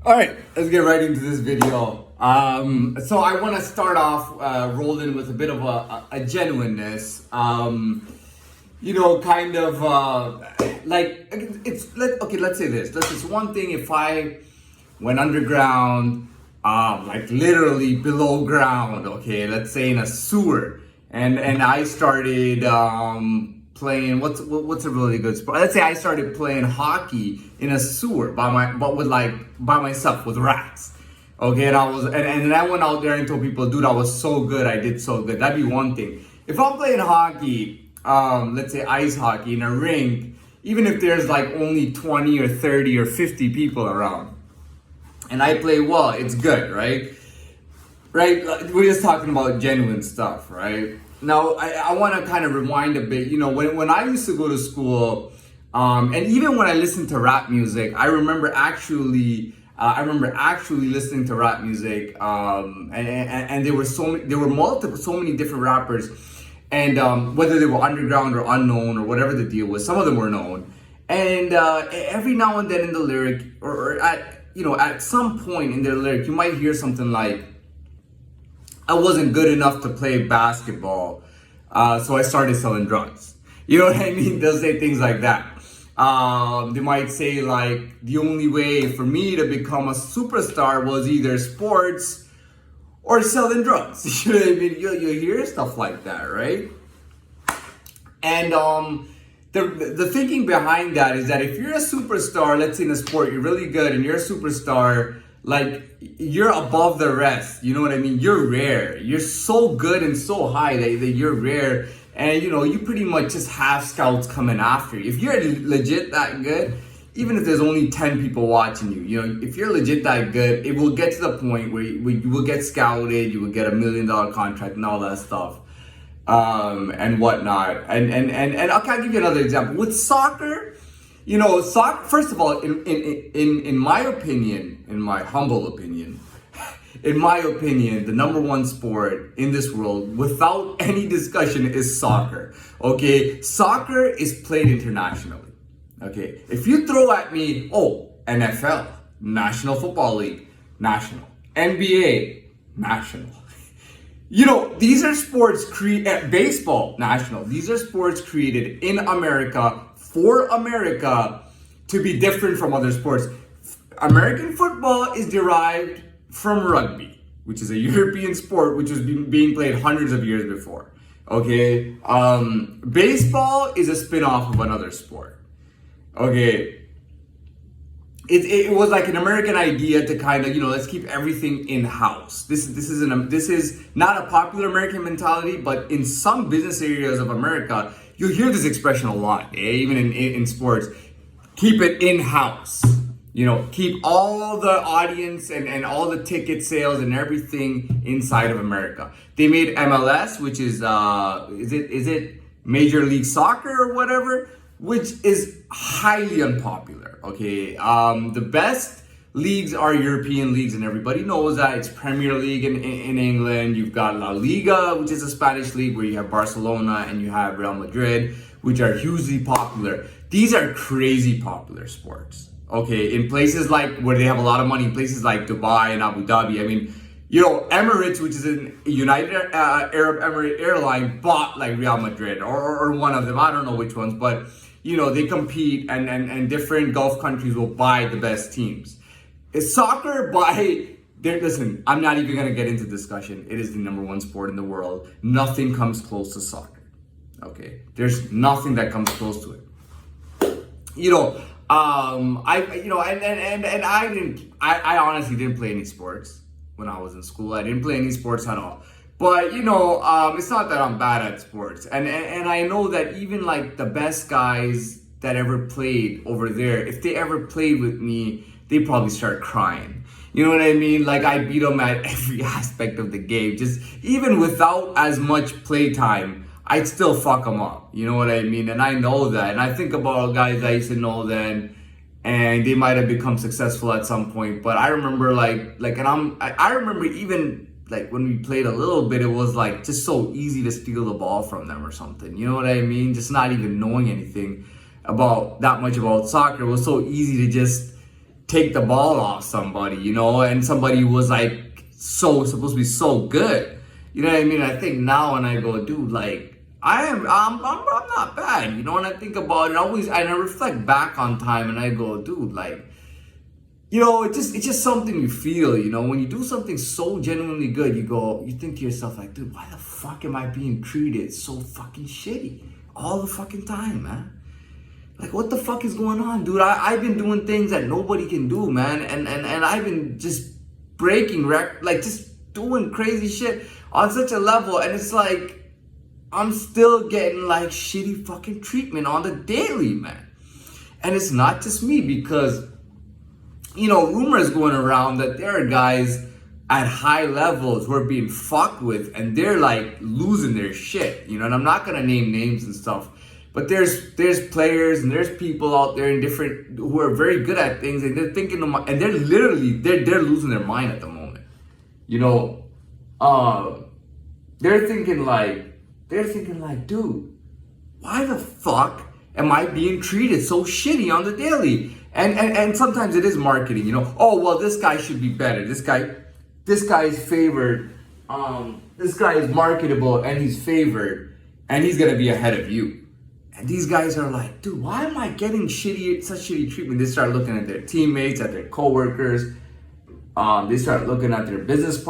All right, let's get right into this video. So I want to start off rolling with a bit of a genuineness. Kind of like let's say this. It's one thing if I went underground, like literally below ground. Okay, let's say in a sewer, and I started playing what's a really good sport. Let's say I started playing hockey in a sewer by myself with rats. Okay, and then I went out there and told people, dude, I was so good, I did so good. That'd be one thing. If I'm playing hockey, let's say ice hockey in a rink, even if there's like only 20 or 30 or 50 people around, and I play well, it's good, right? Right? We're just talking about genuine stuff, right? Now, I want to kind of rewind a bit. When I used to go to school, and even when I listened to rap music, I remember actually listening to rap music, and there were so many different rappers, and whether they were underground or unknown or whatever the deal was, some of them were known, and every now and then in the lyric, or at some point in their lyric, you might hear something like, I wasn't good enough to play basketball, so I started selling drugs. You know what I mean? They'll say things like that. They might say like, the only way for me to become a superstar was either sports or selling drugs. You know what I mean? You hear stuff like that, right? And the thinking behind that is that if you're a superstar, let's say in a sport, you're really good and you're a superstar, like you're above the rest. You know what I mean? You're rare. You're so good and so high that you're rare. And you pretty much just have scouts coming after you. If you're legit that good, even if there's only 10 people watching you, if you're legit that good, it will get to the point where you will get scouted, you will get $1 million contract and all that stuff, and whatnot. And I'll give you another example with soccer. Soccer. First of all, in my opinion, in my humble opinion, the number one sport in this world, without any discussion, is soccer. Okay, soccer is played internationally. Okay, if you throw at me, NFL, National Football League, national, NBA, national. These are sports baseball, national. These are sports created in America for America to be different from other sports. American football is derived from rugby, which is a European sport which was being played hundreds of years before. Okay, baseball is a spin-off of another sport. Okay, it was like an American idea to kind of let's keep everything in-house. This is not a popular American mentality, but in some business areas of America, you'll hear this expression a lot, even in sports. Keep it in-house. Keep all the audience and all the ticket sales and everything inside of America. They made MLS, which is it Major League Soccer or whatever, which is highly unpopular. Okay, the best leagues are European leagues, and everybody knows that. It's Premier League in England. You've got La Liga, which is a Spanish league where you have Barcelona and you have Real Madrid, which are hugely popular. These are crazy popular sports. Okay, in places like where they have a lot of money, in places like Dubai and Abu Dhabi. I mean, Emirates, which is a United Arab Emirate airline, bought like Real Madrid or one of them. I don't know which ones, but they compete, and different Gulf countries will buy the best teams. Soccer listen, I'm not even gonna get into discussion. It is the number one sport in the world. Nothing comes close to soccer. Okay, there's nothing that comes close to it. I honestly didn't play any sports when I was in school. I didn't play any sports at all. But it's not that I'm bad at sports, and I know that even like the best guys that ever played over there, if they ever played with me, they probably start crying. You know what I mean? Like I beat them at every aspect of the game. Just even without as much play time, I'd still fuck them up. You know what I mean? And I know that. And I think about guys I used to know then, and they might have become successful at some point. But I remember I remember even like when we played a little bit, it was like just so easy to steal the ball from them or something. You know what I mean? Just not even knowing anything about soccer. It was so easy to just take the ball off somebody, you know, and somebody was like supposed to be so good. You know what I mean? I think now when I go, dude, like I'm not bad, you know. When I think about it, I reflect back on time and I go, dude, like, you know, it's just something you feel, you know, when you do something so genuinely good, you think to yourself like, dude, why the fuck am I being treated so fucking shitty all the fucking time, man? Like, what the fuck is going on, dude? I've been doing things that nobody can do, man. And I've been just just doing crazy shit on such a level. And it's like, I'm still getting like shitty fucking treatment on the daily, man. And it's not just me, because, you know, rumors going around that there are guys at high levels who are being fucked with and they're like losing their shit, you know. And I'm not gonna name names and stuff, but there's players and there's people out there in different who are very good at things, and they're thinking and they're literally they're losing their mind at the moment, you know. They're thinking like, dude, why the fuck am I being treated so shitty on the daily? And sometimes it is marketing, you know. Oh, well, this guy should be better. This guy is favored. This guy is marketable and he's favored, and he's gonna be ahead of you. And these guys are like, dude, why am I getting such shitty treatment? They start looking at their teammates, at their coworkers. They start looking at their business